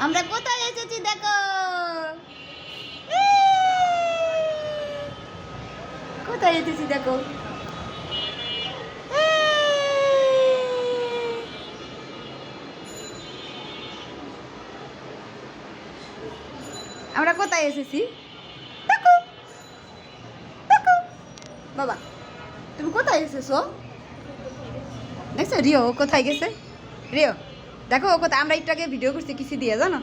আমরা কোথায় এসেছি দেখো, কোথায় এসেছি দেখো। আমরা কোথায় এসেছি দেখো, দেখো বাবা, তুমি কোথায় এসেছো দেখছো? রিও ও কোথায় গেছে? রিও দেখো ও কোথায়, আমরা একটু আগে ভিডিও করছি কিছু দিয়ে জানো।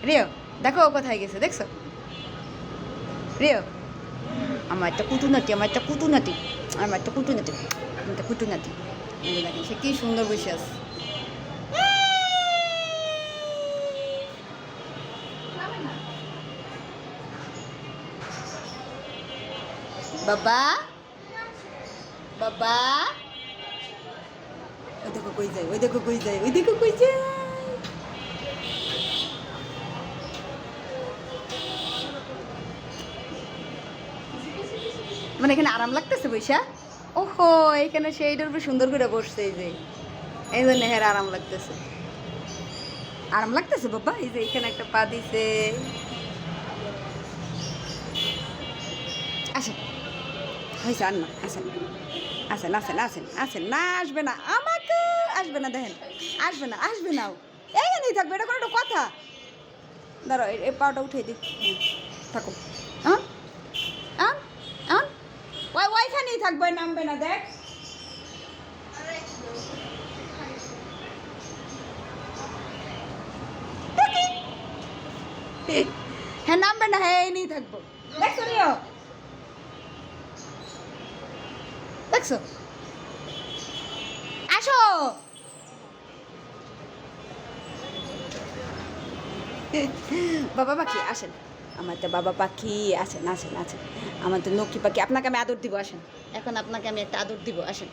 রিও দেখো ও কোথায় গেছে দেখছো? রিও আমার একটা কুটুনাটি, আমার একটা কুটুনাটি, আমার একটা কুটুনাটি, একটা কুটুনাটি। দেখেন সে কি সুন্দর বসে আছে। বাবা বাবা, ওই দেখো কই যায়, ওই দেখো কই যায়, ওই দেখো কই যায়। মানে এখানে আরাম লাগতেছে বৈশা। ওহো এখানে সেইটার উপর সুন্দর করে বসছে, এই যে এই জন্য হের আরাম লাগতেছে, আরাম লাগতেছে বাবা। এই যে এখানে একটা পা দিছে। আসেন হয়েছে, আর না আসেন, আসেন আসেন আসেন আসেন, না আসবে না, আমাকে আসবে না, দেখেন আসবে না, আসবে না, এইখানেই থাকবে, এটা কোনো একটা কথা। ধরো এই পাটা উঠে দিই, থাকো হ্যাঁ হ্যাঁ হ্যাঁ, ওই ওইখানেই থাকবে, নামবে না, দেখ হ্যাঁ নামবে না, হ্যাঁ এই নিয়ে থাকবো, দেখছো রিও দেখছো, আসো। বাবা পাখি আসেন, আমার তো বাবা পাখি, আসেন আসেন আসেন, আমার তো লক্ষ্মী পাখি, আপনাকে আমি আদর দিব, আসেন এখন আপনাকে আমি একটা আদর দিব, আসেন।